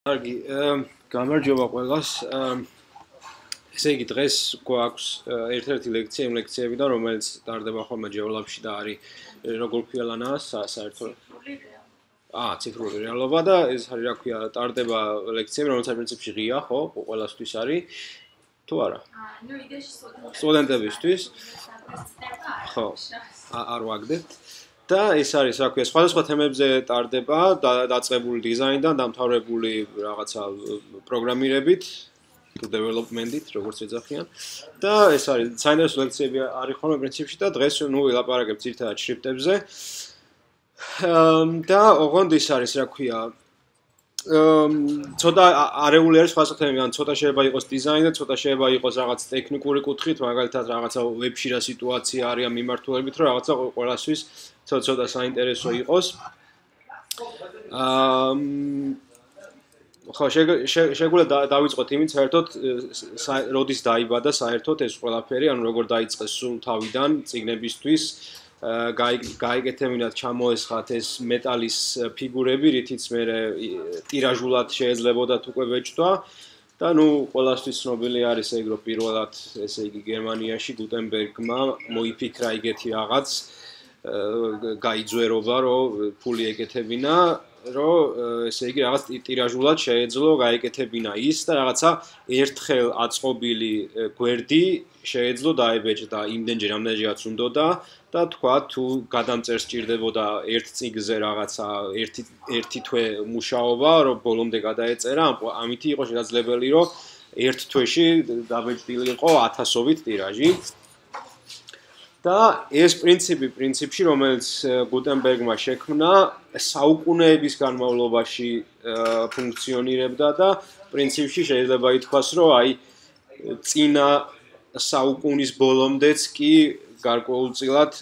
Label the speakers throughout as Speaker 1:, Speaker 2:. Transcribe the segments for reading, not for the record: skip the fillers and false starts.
Speaker 1: კარგი, გამარჯობა ყველას. ესე იგი დღეს გვაქვს ერთ-ერთი ლექცია იმ ლექციებიდან, რომელიც ტარდება ხოლმე GeoLab-ში და არის როგორ ქვია ლანა საერთოდ. ციფრული რეალობა და ეს არის რა ქვია, ტარდება ლექციები, რომელიც პრინციპში ღია, ხო? ყველასთვის არის. თუ არა?
Speaker 2: ნუ იდეაში
Speaker 1: სტუდენტებისთვის. ხო. არ ვაგდებთ. და ეს არის, რა ქვია, სხვადასხვა თემებზე ტარდება, დაწყებული დიზაინიდან, დამთავრებული რაღაცა პროგრამირებით, development-ით, როგორც ეძახიან. და ეს არის საინტერესო ლექციები არის ხოლმე პრინციპში და დღეს ნუ ვილაპარაკებთ ძირითადად შრიფტებზე. და ოღონდ ის არის, რა ქვია, ცოტა არეული არის სხვადასხვა თემები, ან ცოტა შეიძლება იყოს დიზაინი და ცოტა შეიძლება იყოს რაღაც ტექნიკური კუთხით, მაგალითად რაღაცა ვებში რა სიტუაცია არის ამ მიმართულებით, რომ რაღაცა ყველასთვის ცოტა საინტერესო იყოს. ხო, შეგვიძლია დავიწყოთ იმით, საერთოდ როდის დაიბადა საერთოდ ეს ყველაფერი, ანუ როგორ დაიწყეს სულ თავიდან წიგნებისთვის, გაიგეთებინათ, ჩამოესხათ ეს მეტალის ფიგურები, რითიც მე ტირაჟულად შეიძლებოდათ უკვე ვეჭდვა. და ნუ ყველასთვის ცნობილი არის ეგ, რომ პირველად, ესე იგი, გერმანიაში გუტენბერგმა მოიფიქრა ეგეთი რაღაც გაიძვერობა, რომ ფული ეკეთებინა, რომ ესე იგი რაღაც ტირაჟულად შეეძლო გაეკეთებინა ის და რაღაცა ერთხელ აწყობილი გვერდი შეეძლო დაებეჭდა იმდენჯერ ამდენჯერაც უნდოდა და თქვა თუ გადამწერს ჭირდებოდა ერთ წიგნზე რაღაცა ერთი თვე მუშაობა, რომ ბოლომდე გადაეწერა, ამით იყო შესაძლებელი, რომ ერთ თვეში დაბეჭდილიყო 1000-ობით ტირაჟი. და ეს პრინციპში, რომელიც გუტენბერგმა შექმნა, საუკუნეების განმავლობაში ფუნქციონირებდა და პრინციპში შეიძლება ითქვას, რომ აი წინა საუკუნის ბოლომდეც კი გარკვეულწილად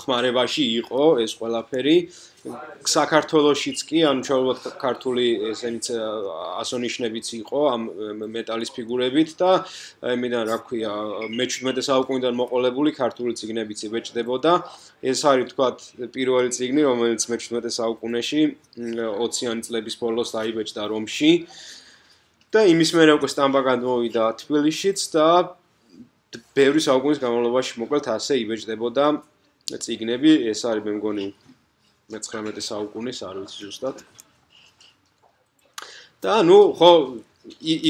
Speaker 1: ხმარებაში იყო ეს ყველაფერი. საქართველოშიც კი, ანუ ჩვეულებრივ ქართული ესენიც ასონიშნებიც იყო ამ მეტალის ფიგურებით და იმიდან რა ქვია, მე-17 საუკუნიდან მოყოლებული ქართული წიგნებიც იბეჭდებოდა. ეს არის თქვათ პირველი წიგნი, რომელიც მე-17 საუკუნეში 20-იანი წლების ბოლოს დაიბეჭდა რომში და იმის მერე უკვე სტამბა გადმოვიდა თბილისშიც და ბევრი საუკუნის განმავლობაში მოკლედ ასე იბეჭდებოდა წიგნები. ეს არის მე მგონი 19 საუკუნის, არ ვიცი ზუსტად. და ნუ ხო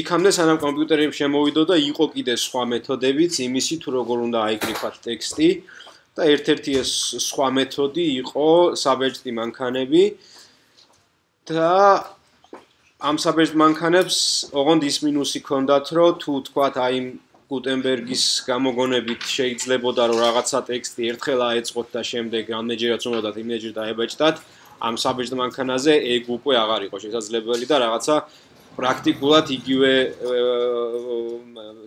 Speaker 1: იქამდე სანამ კომპიუტერები შემოვიდოდა, იყო კიდე სხვა მეთოდებიც იმისი თუ როგორ უნდა აიკრიფათ ტექსტი და ერთ-ერთი ეს სხვა მეთოდი იყო საბეჭდი მანქანები და ამ საბეჭდ მანქანებს ოღონდ ის მინუსი ჰქონდათ, რომ თუ თქვათ აი გუტენბერგის გამოგონებით შეიძლებოდა რომ რაღაცა ტექსტი ერთხელ აეწყოთ და შემდეგ რამდენჯერაც უნდათ იმენჯერ დაებეჭდათ, ამ საბეჭდ მანქანაზე ეგ უკვე აღარ იყო შესაძლებელი და რაღაცა პრაქტიკულად იგივე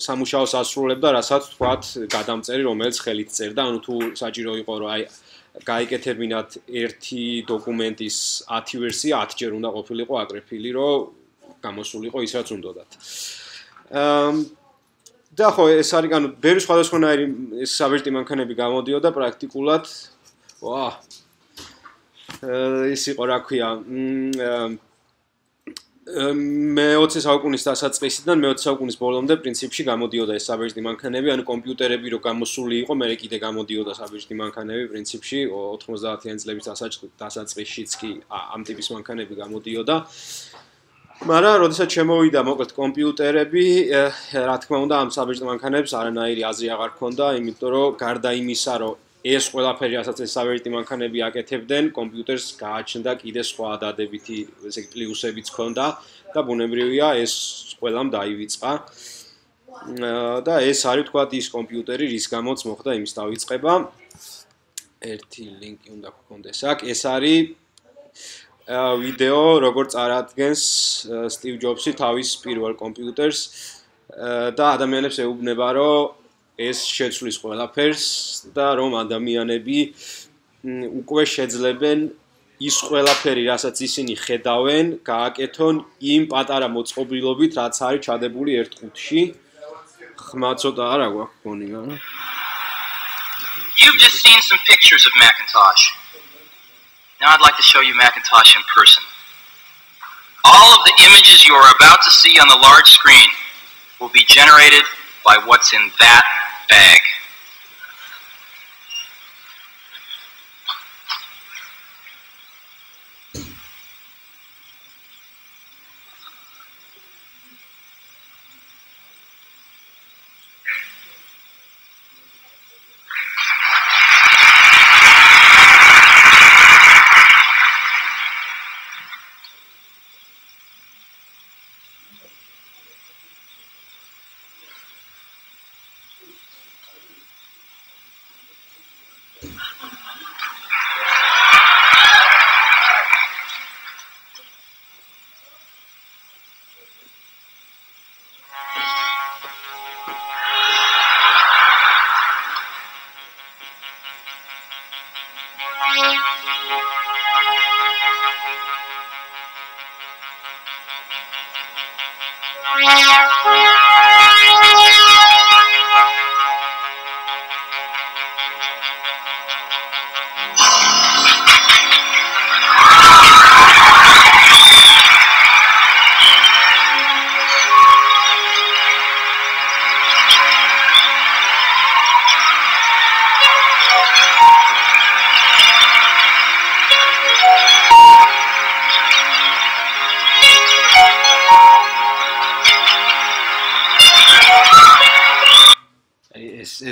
Speaker 1: სამუშაოს ასრულებდა, რასაც თქვათ გადამწერი, რომელიც ხელით წერდა, ანუ თუ საჭირო იყო რომ აი გაიკეთებინათ ერთი დოკუმენტის 10 ვერსია, 10ჯერ უნდა ყოფილიყო აკრეფილი, რომ გამოსულიყო ის რაც უნდათ. და ხო, ეს არის, ანუ ბევრი სხვადასხვანაირი საბეჭდი მანქანები გამოდიოდა პრაქტიკულად. ის იყო, რა ქვია, მე-20 საუკუნის დასაწყისიდან მე-20 საუკუნის ბოლომდე პრინციპში გამოდიოდა ეს საბეჭდი მანქანები, ანუ კომპიუტერები რო გამოსული იყო, მე კიდე გამოდიოდა საბეჭდი მანქანები პრინციპში 90-იანი წლების დასაწყისშიც კი ამ ტიპის მანქანები გამოდიოდა. მაგრამ როდესაც შემოვიდა მოკლედ კომპიუტერები, რა თქმა უნდა, ამ საბეჭდ მანქანებს არანაირი აზრი აღარ ჰქონდა, იმიტომ რომ გარდა იმისა, რომ ეს ყველაფერი, რასაც ეს საბეჭდი მანქანები აკეთებდნენ, კომპიუტერს გააჩნდა კიდე სხვა დადებითი, ესე იგი პლუსებიც ჰქონდა და ბუნებრივია ეს ყველამ დაივიწყა. და ეს არის თქვათ ის კომპიუტერი, რის გამოც მოხდა იმის დავიწყება. ერთი ლინკი უნდა გქონდეს აქ, ეს არის ვიდეო, როგორ წარადგენს სტივ ჯობსი თავის პირველ კომპიუტერს და ადამიანებს ეუბნება, რომ ეს შეცვლის ყველაფერს და რომ ადამიანები უკვე შეძლებენ ის ყველაფერი, რასაც ისინი ხედავენ, გააკეთონ იმ პატარა მოწყობილობით, რაც არის ჩადებული ერთ ყუთში. ხმა ცოტა არა გვაქვს გონი, არა?
Speaker 3: You've just seen some pictures of Macintosh. Now I'd like to show you Macintosh in person. All of the images you are about to see on the large screen will be generated by what's in that bag.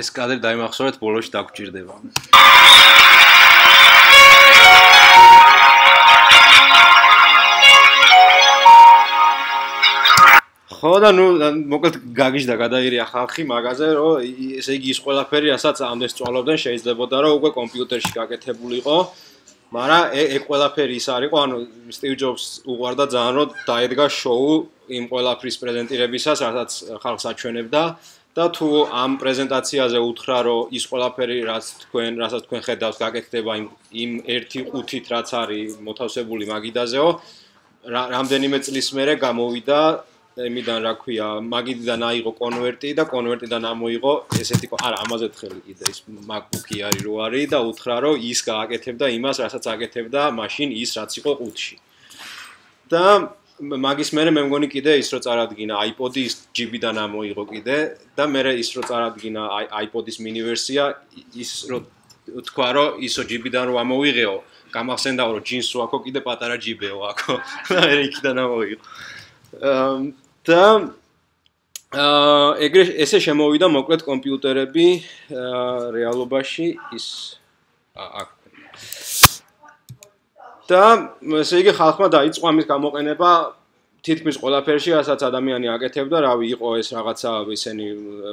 Speaker 1: ეს კადრი დაიმახსოვრეთ ბოლოში დაგჭირდება. ხო და ნუ მოკლედ გაგიჟდა გადაირია ხალხი მაგაზე რომ ესე იგი ის ყველაფერი რასაც ამდენ სწავლობდნენ შეიძლებოდა რომ უკვე კომპიუტერში გაკეთებულიყო, მაგრამ ეგ ყველაფერი ის არისო, ანუ სტივ ჯობს უყვარდა ძალიან რომ დაედგა შოუ იმ ყველაფრის პრეზენტირებისას, რასაც ხალხს აჩვენებდა. და თუ ამ პრეზენტაციაზე უთხრა რომ ის ყველაფერი რასაც თქვენ ხედავს გაკეთდება იმ 1/5-ით რაც არის მოთავსებული მაგიდაზეო რამდენიმე წლის მერე გამოვიდა იმიდან რა ქვია მაგიდიდან აიღო კონვერტი და კონვერტიდან ამოიღო ესეთი არა ამაზე თხელი კიდე ის MacBook-ი არის რო არის და უთხრა რომ ის გააკეთებდა იმას რასაც აკეთებდა მაშინ ის რაც იყო ყუთში და მაგის მერე მე მგონი კიდე ის რო წარადგინა iPod-ი ის GB-დან ამოიღო კიდე და მერე ის რო წარადგინა iPod-ის mini ვერსია ის რო თქვა რომ ისო GB-დან რო ამოვიღეო გამახსენდა რომ ჯინსო აქო კიდე პატარა GB-ო აქო მერე იქიდან ამოიღო და ეგრე ესე შემოვიდა მოკლედ კომპიუტერები რეალობაში ის აქ და ესე იგი ხალხმა დაიწყო ამის გამოყენება თითქმის ყველაფერში, რასაც ადამიანი აკეთებდა, რავი, იყო ეს რაღაცა ისენი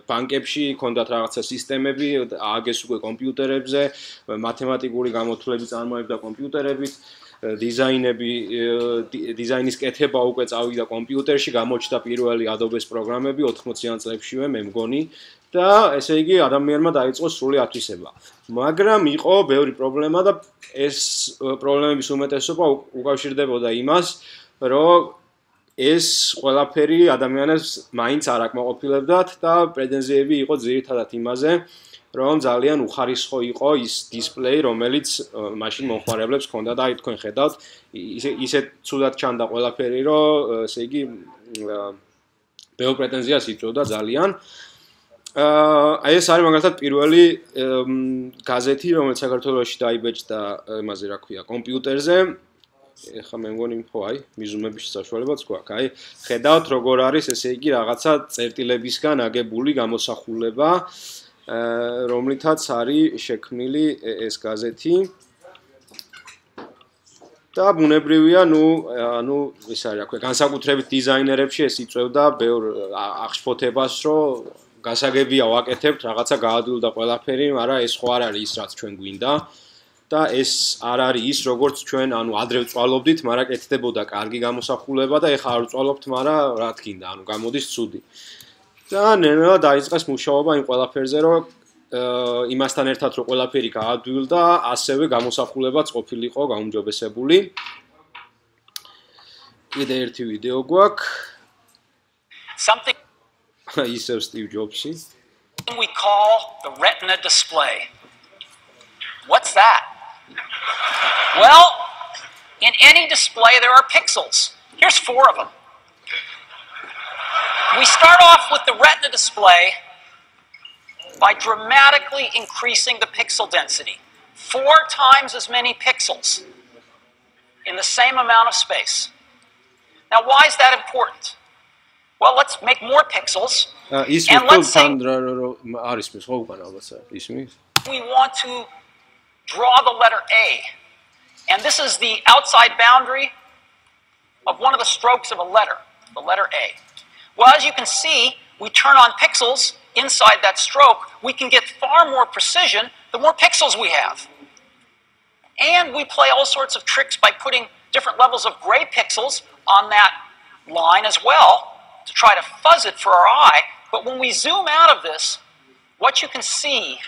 Speaker 1: ბანკებში, ჰქონდათ რაღაცა სისტემები, ააგეს უკვე კომპიუტერებზე, მათემატიკური გამოთვლები წარმოებდა კომპიუტერებით, დიზაინის კეთება უკვე წავიდა კომპიუტერში, გამოჩნდა პირველი Adobe-ს პროგრამები 80-იან წლებშივე, მე მგონი. და ესე იგი ადამიანმა დაიწყო სრული ათვისება. მაგრამ იყო ბევრი პრობლემა და ეს პრობლემების უმეტესობა უკავშირდებოდა იმას, რომ ეს ყველაფერი ადამიანებს მაინც არ აკმაყოფილებდათ და პრეტენზიები იყო ძირითადად იმაზე, რომ ძალიან უხარისხო იყო ის დისპლეი, რომელიც მაშინ მომხმარებლებს ჰქონდა და აი თქვენ ხედავთ, ისე ცუდად ჩანდა ყველაფერი, რომ ესე იგი ბევრ პრეტენზიას იწვევდა ძალიან. ეს არის მაგალითად პირველი გაზეთი, რომელიც საქართველოში დაიბეჭდა იმაზე რა ქვია, კომპიუტერზე. ეხლა მე მგონი ხო აი, მიზუმების საშუალებაც გვაქვს. აი, ხედავთ როგორ არის ესე იგი რაღაცა წერტილებისგან აგებული გამოსახულება, რომლითაც არის შექმნილი ეს გაზეთი. და ბუნებრივია, ანუ ის არის რა ქვია, განსაკუთრებით დიზაინერებში ეს იწვევდა ბევრ აღშფოთებას, რომ გასაგებია ვაკეთებთ, რაღაცა გაადვილდა ყველაფერი, მაგრამ ეს ხო არ არის ის, რაც ჩვენ გვინდა. და ეს არ არის ის, როგორც ჩვენ, ანუ ადრე ვწვალობდით, მაგრამ კეთდებოდა კარგი გამოსახულება და ეხლა არ ვწვალობთ, მაგრამ რა თქინდა, ანუ გამოდის ცუდი. და ნელა დაიწყეს მუშაობა იმ ყველაფერზე, რომ იმასთან ერთად რომ ყველაფერი გაადვილდა, ასევე გამოსახულებაც ყოფილიყო გაუმჯობესებული. კიდე ერთი ვიდეო გვაქვს.
Speaker 2: Something
Speaker 1: ისევ Steve Jobs-ი.
Speaker 2: we call the retina display. What's that? Well, in any display there are pixels. Here's 4 of them. We start off with the retina display by dramatically increasing the pixel density. 4 times as many pixels in the same amount of space. Now, why is that important? Well, let's make more pixels. And let's say we want to draw the letter A. And this is the outside boundary of one of the strokes of a letter, the letter A. Well, as you can see, we turn on pixels inside that stroke. We can get far more precision the more pixels we have. And we play all sorts of tricks by putting different levels of gray pixels on that line as well to try to fuzz it for our eye. But when we zoom out of this, what you can see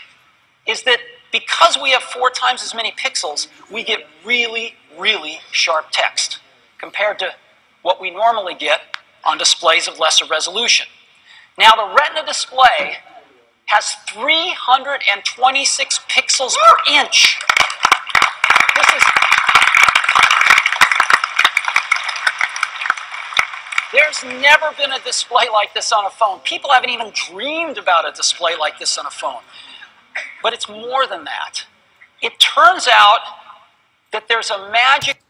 Speaker 2: is that because we have 4 times as many pixels, we get really, really sharp text compared to what we normally get on displays of lesser resolution. Now, the retina display has 326 pixels per inch. There's never been a display like this on a phone. People haven't even dreamed about a display like this on a phone. But it's more than that. It turns out that there's a magic...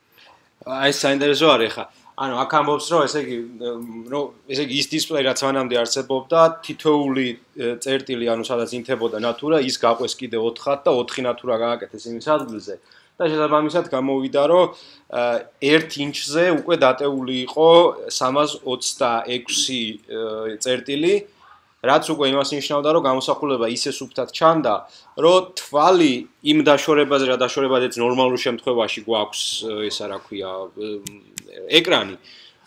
Speaker 1: აი საინტერესო არის ხა. ანუ აქ ამბობს რომ ესე იგი ის დისპლეი რაც მანამდე არსებობდა თითოეული წერტილი ანუ სადაც ინთებოდა ნატურა ის გაყვეს კიდე 4-ად და 4 ნატურა გააკეთეს იმის ადგილზე და შესაბამისად გამოვიდა რომ 1 ინჩზე უკვე დატეული იყო 326 წერტილი რაც უკვე იმას ნიშნავდა რომ გამოსახულება ისე სუფთად ჩანდა რომ თვალი იმ დაშორებაზე რა დაშორებაზეც ნორმალურ შემთხვევაში გვაქვს ესა რა ქვია ეკრანი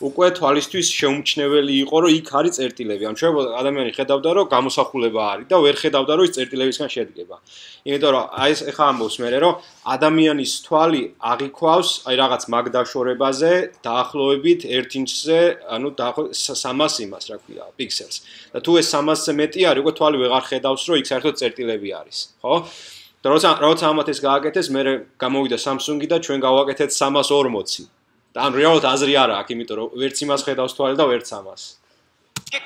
Speaker 1: უკვე თვალისთვის შეუმჩნეველი იყო რომ იქ არის წერტილები ან შეიძლება ადამიანი ხედავდა რომ გამოსახულება არის და ვერ ხედავდა რომ ის წერტილებისგან შედგება იმიტომ რომ აი ეს ახლა ამბობს მე რომ ადამიანის თვალი აღიქვავს აი რაღაც მაგ დაშორებაზე დაახლოებით 1 ინჩზე ანუ 300 იმას რა ქვია პიქსელს და თუ ეს 300-ზე მეტი არის უკვე თვალი ვეღარ ხედავს რომ იქ საერთოდ წერტილები არის ხო და როცა ამათ ეს გააკეთეს მე გამოვიდა Samsung-ი და ჩვენ გავაკეთეთ 340 და ან რეალურად აზრი არა აქვს, იმიტომ რომ ვერც იმას ხედავს თვალი და ვერც ამას.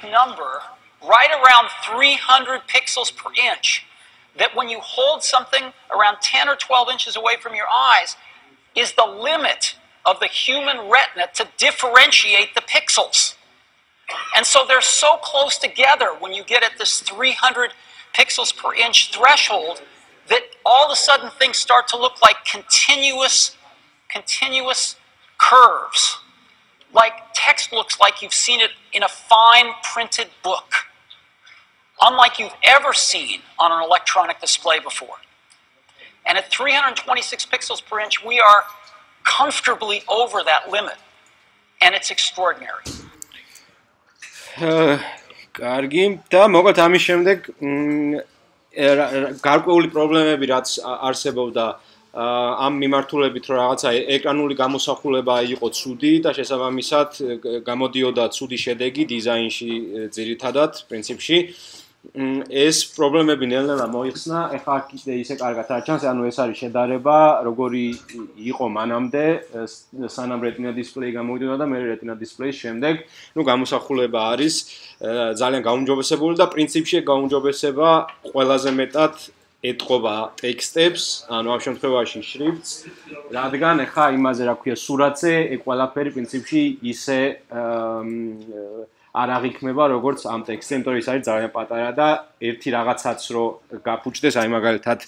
Speaker 2: Number right around 300 pixels per inch that when you hold something around 10 or 12 inches away from your eyes is the limit of the human retina to differentiate the pixels. And so they're so close together when you get at this 300 pixels per inch threshold that all of a sudden things start to look like continuous curves. Like text looks like you've seen it in a fine printed book, unlike you've ever seen on an electronic display before. And at 326 pixels per inch, we are comfortably over that limit. And it's extraordinary.
Speaker 1: კარგი და მოგოთ ამის შემდეგ გარკვეული პრობლემები რაც არსებობდა ამ მიმართულებით რომ რაღაცა ეკრანული გამოსახულება იყო ცუდი და შესაბამისად გამოდიოდა ცუდი შედეგი დიზაინში ძირითადად პრინციპში ეს პრობლემები ნელ-ნელა მოიხსნა ეხლა კიდე ისე კარგად არ ჩანს ანუ ეს არის შედარება როგორი იყო მანამდე სანამ retina display გამოვიდოდა და მე retina display-ის შემდეგ ნუ გამოსახულება არის ძალიან გაუმჯობესებული და პრინციპში გაუმჯობესება ყველაზე მეტად ეთყობა ტექსტებს, ანუ ამ შემთხვევაში შრიფტს, რადგან ახლა იმაზე რა ქვია სურათზე, ეგ ყველაფერი პრინციპში ისე არ აღიქმება როგორც ამ ტექსტზე, იმიტომ რომ ის არის ძალიან პატარა და ერთი რაღაცაც რო გაფუჭდეს, აი მაგალითად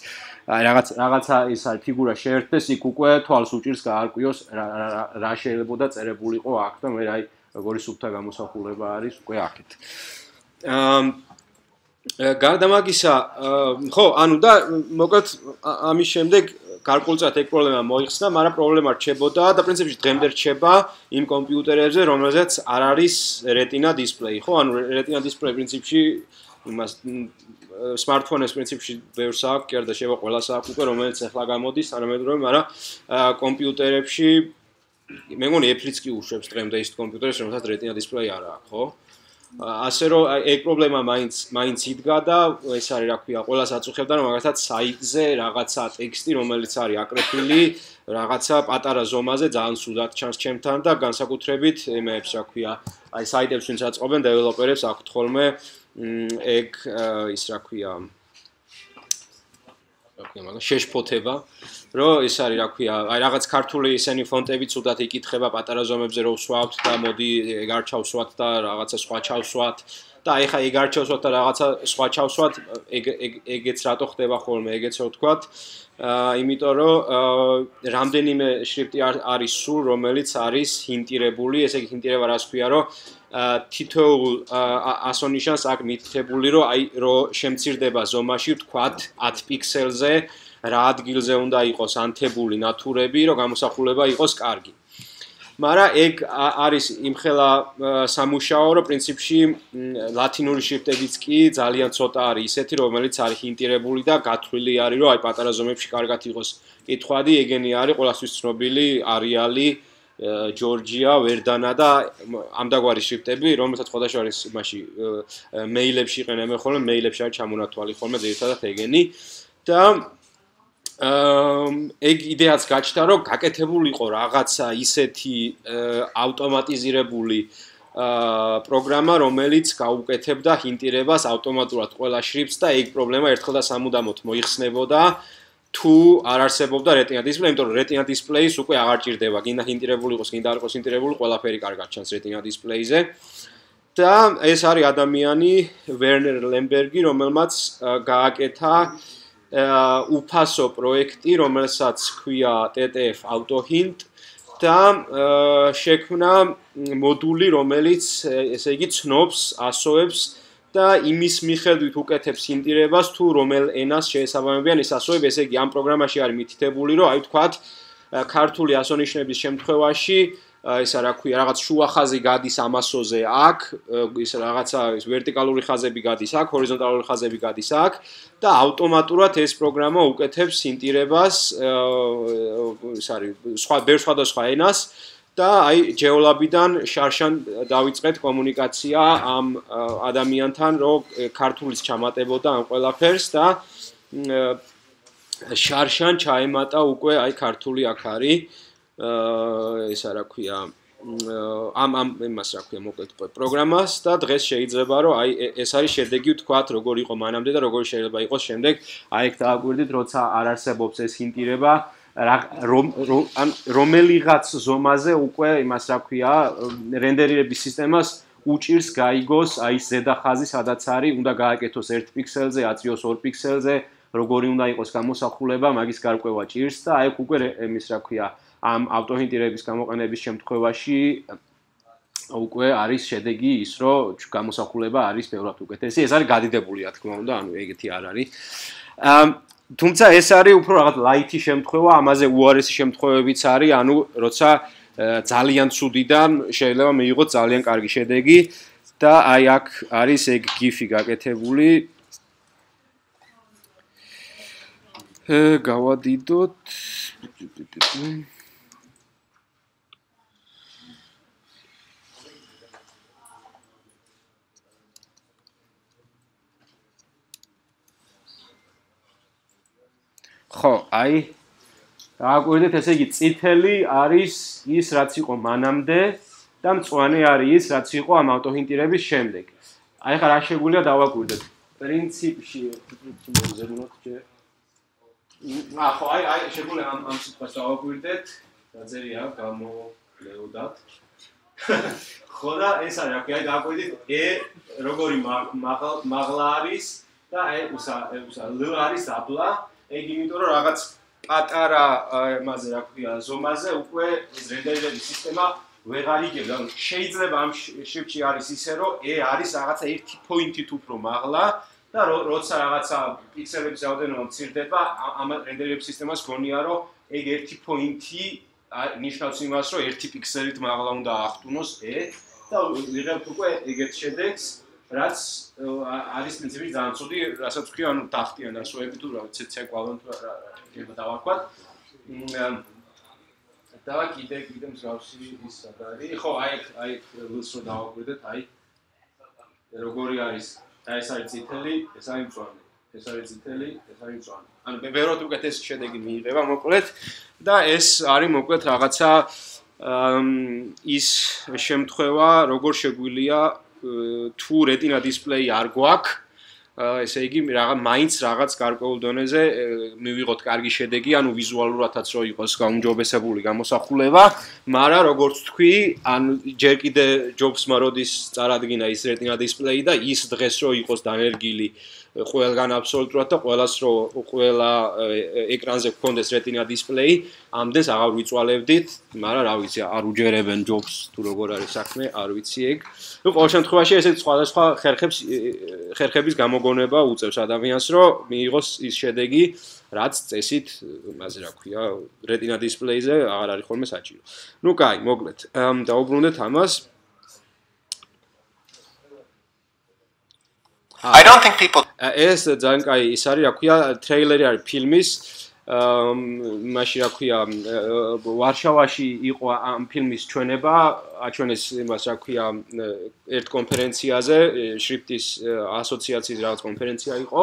Speaker 1: რაღაცა ის არის ფიგურა შეერთდეს, იქ უკვე თვალს უჭირს გაარკვიოს რა შეიძლებოდა წერებულიყო აქ და მე აი როგორი სუფთა გამოსახულება არის უკვე აქეთ. გარდა მაგისა, ხო, ანუ და მოკლედ ამის შემდეგ გარკვეულწილად ეგ პრობლემა მოიხსნა, მაგრამ პრობლემა რჩებოდა და პრინციპში დღემდე რჩება იმ კომპიუტერებზე, რომელზეც არ არის retina display, ხო? ანუ retina display პრინციპში იმას smartphone-ს პრინციპში ბევრს აქვს, კი არა და შევა ყველას აქვს უკვე, რომელიც ახლა გამოდის, თანამედროვე, მაგრამ კომპიუტერებში მე მგონი Apple-იც კი უშვებს დღემდე ის კომპიუტერებს, რომელსაც retina display არ აქვს, ხო? ასე რომ ეგ პრობლემა მაინც იდგა და ეს არის რა ქვია, ყველას აწუხებდა რომ მაგალითად საიტზე რაღაცა ტექსტი რომელიც არის აკრეფილი რაღაცა პატარა ზომაზე ძალიან სუდად ჩანს ჩემთან და განსაკუთრებით იმეებს რა ქვია, აი საიტებს ვინც აწყობენ დეველოპერებს აქვთ ხოლმე ეგ ის რა ქვია შეშფოთება რომ ეს არის რა ქვია აი რაღაც ქართული ისენი ფონტები ცუდად იკითხება პატარა ზომებზე რო ვსვავთ და მოდი ეგ არ ჩავსვათ და რაღაცა სხვა ჩავსვათ და აი ხა ეგ არ ჩავსვათ და რაღაცა სხვა ჩავსვათ ეგეც რატო ხდება ხოლმე ეგეც რო ვთქვათ იმიტომ რომ რამდენიმე შრიფტი არის სულ რომელიც არის ჰინტირებული ესე იგი ჰინტირება რას ქვია რომ თითოეულ ასონიშანს აქ მითითებული რომ აი რო შემცირდება ზომაში ვთქვათ 10 პიქსელზე რა ადგილზე უნდა იყოს ანთებული ნათურები რომ გამოსახულება იყოს კარგი მაგრამ ეგ არის იმხელა სამუშაო რომ პრინციპში ლათინური შრიფტებიც კი ძალიან ცოტა არის ისეთი რომელიც არის ჰინტირებული და გათვლილი არის რომ აი პატარა ზომებში კარგად იყოს კითხვადი ეგენი არის ყველასთვის ცნობილი არეალი ჯორჯია, ვერდანა და ამდაგვარი შრიფტები, რომელსაც სხვადასხვა არის იმაში მეილებში იყენებენ ხოლმე, მეილებში არის ჩამონათვალი ხოლმე ძირითადად ეგენი და ეგ იდეაც გაჩნდა, რომ გაკეთებულიყო რაღაცა ისეთი ავტომატიზირებული პროგრამა, რომელიც გაუკეთებდა ჰინტირებას ავტომატურად ყველა შრიფტს და ეგ პრობლემა ერთხელ და სამუდამოდ მოიხსნებოდა თუ არ არსებობდა retina display, იმიტომ რომ retina display-ს უკვე აღარ ჭირდება, გინდა ჰინტირებული იყოს, გინდა არ იყოს ჰინტირებული, ყველაფერი კარგად ჩანს retina display-ზე. და ეს არის ადამიანი ვერნერ ლემბერგი, რომელმაც გააკეთა უფასო პროექტი, რომელსაც ჰქვია TTF AutoHint და შექმნა მოდული, რომელიც ესე იგი ცნობს, ასოებს და იმის მიხედვით უკეთებს ჰინტირებას თუ რომელ ენას შეესაბამებიან ეს ასოები, ესე იგი ამ პროგრამაში არის მითითებული, რომ აი ვთქვათ, ქართული ასონიშნების შემთხვევაში ისა რა ქვია, რაღაც შუა ხაზი გადის ამ ასოზე აქ, ის რაღაცა ის ვერტიკალური ხაზები გადის აქ, ჰორიზონტალური ხაზები გადის აქ და ავტომატურად ეს პროგრამა უკეთებს ჰინტირებას ის არის სხვადასხვა ენას და აი GeoLab-დან შარშან დავიწყეთ კომუნიკაცია ამ ადამიანთან, რომ ქართულის ჩამატებოდა ამ ყველაფერს და შარშან ჩაემატა უკვე აი ქართული აქ არის ესა რა ქვია ამ იმას რა ქვია მოკლედ პროგრამას და დღეს შეიძლება რომ აი ეს არის შედეგი ვთქვათ როგორ იყო მანამდე და როგორ შეიძლება იყოს შემდეგ აი ეგ დააკვირდით როცა არ არსებობს ეს ჰინტირება რომელიღაც ზომაზე უკვე იმას რა ქვია რენდერირების სისტემას უჭირს გაიგოს აი ეს ზედა ხაზი სადაც არის უნდა გააკეთოს 1 პიქსელზე აწიოს 2 პიქსელზე როგორი უნდა იყოს გამოსახულება მაგის გარკვევა ჭირს და აი უკვე იმის რა ქვია ამ ავტოჰინტირების გამოყენების შემთხვევაში უკვე არის შედეგი ის რომ გამოსახულება არის ბევრად უკეთესი ეს არის გადიდებული რა თქმა უნდა ანუ ეგეთი არ არის თუმცა ეს არის უფრო რაღაც ლაითი შემთხვევა, ამაზე უარესი შემთხვევებიც არის, ანუ როცა ძალიან ცუდიდან შეიძლება მიიღოს ძალიან კარგი შედეგი და აი აქ არის ეგ გიფი გაკეთებული. გავადიდოთ. ხო, აი გააკვირდეთ, ესე იგი წითელი არის ის, რაც იყო მანამდე და მწვანე არის ის, რაც იყო ამ ავტოჰინტირების შემდეგ. აი ხა რა შეგვიძლია დავაკვირდეთ. პრინციპში მოგზაურობთ ჯერ. ხო, აი შეგვიძლია ამ სიტყვას დავაკვირდეთ. დაწერია გამოლეოდათ. ხო და ეს არის, აი გააკვირდით, როგორი მაღლა არის და აი ლ არის აბლა ეგ იმიტომ რომ რაღაც პატარა იმაზე რა ქვია ზომაზე უკვე რენდერინგის სისტემა ვეღარ იგებდა. შეიძლება ამ შრიფტში არის ისე რომ არის რაღაცა 1 პოინტით უფრო მაღლა და როცა რაღაცა პიქსელების რაოდენობა მცირდება ამ რენდერინგის სისტემას გონია რომ ეგ 1 პოინტი ნიშნავს იმას რომ 1 პიქსელით მაღლა უნდა აღტუნოს და ვიღებთ უკვე ეგეთ შედეგს რაც არის პრინციპი ძალიან ცუდი, რასაც ვქი, ანუ დახტიან ასოები თუ რა ვიცი ცეკვავენ თუ რა შეიძლება დავარქვათ. და კიდე მსგავსი ის სად არის? ხო, აი ლს რო დავაკვირდეთ, აი როგორი არის და ეს არის წითელი, ეს არის მწვანე. ეს არის წითელი, ეს არის მწვანე. ანუ ბევრად უკეთესი შედეგი მიიღება მოკლედ და ეს არის მოკლედ რაღაცა ის შემთხვევა, როგორ შეგვიძლია თუ retina display არ გვაქვს, ესე იგი მაინც რაღაც გარკვეულ დონეზე მივიღოთ კარგი შედეგი, ანუ ვიზუალურადაც რო იყოს გაუმჯობესებული გამოსახულება, მაგრამ როგორც თქვი, ან ჯერ კიდე ჯობსმა როდის წარადგინა ის retina display და ის დღეს რო იყოს დანერგილი ყველგან აბსოლუტურად და ყველას რო ყველა ეკრანზე გქონდეს retina display, ამდენს აღარ ვიწვალებდით, მაგრამ რა ვიცი, არ უჯერებენ ჯობს თუ როგორ არის საქმე, არ ვიცი ეგ. ნუ ყოველ შემთხვევაში ესეთ სხვადასხვა ხერხების გამოგონება უწევს ადამიანს, რომ მიიღოს ის შედეგი, რაც წესით, ასე რა ქვია, retina display-ზე აღარ არის ხოლმე საჭირო. ნუ კაი, მოკლედ, დაუბრუნდეთ ამას.
Speaker 2: I don't think people
Speaker 1: ეს ძალიან კაი ის არის, რა ქვია, ტრეილერი არის ფილმის. მაშინ რა ქვია, ვარშავაში იყო ამ ფილმის ჩვენება, აჩვენეს იმას, რა ქვია, ერთ კონფერენციაზე, შრიფტის ასოციაციის რაღაც კონფერენცია იყო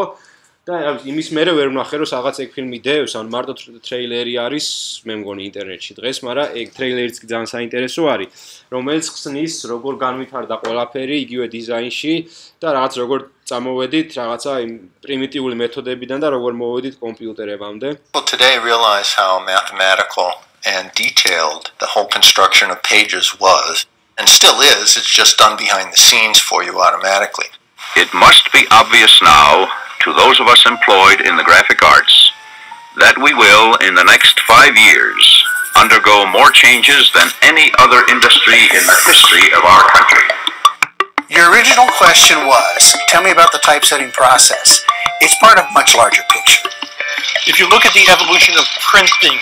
Speaker 1: და იმის მერე ვერ ვნახე, რომ რაღაც ეგ ფილმი დევს, ან მარტო ტრეილერი არის, მე მგონი ინტერნეტში დღეს, მაგრამ ეგ ტრეილერიც კი ძალიან საინტერესო არის, რომელიც ხსნის, როგორ განვითარდა ყველაფერი იგივე დიზაინში და რაღაც როგორ წამოვედით რაღაცა იმ პრიმიტიული მეთოდებიდან და როგორ მოვედით კომპიუტერებამდე.
Speaker 4: People today realize how mathematical and detailed the whole construction of pages was, and still is. It's just done behind the scenes for you automatically.
Speaker 5: It must be obvious now to those of us employed in the graphic arts that we will, in the next 5 years, undergo more changes than any other industry in the history of our country.
Speaker 4: Your original question was, tell me about the typesetting process. It's part of a much larger picture.
Speaker 6: If you look at the evolution of printing,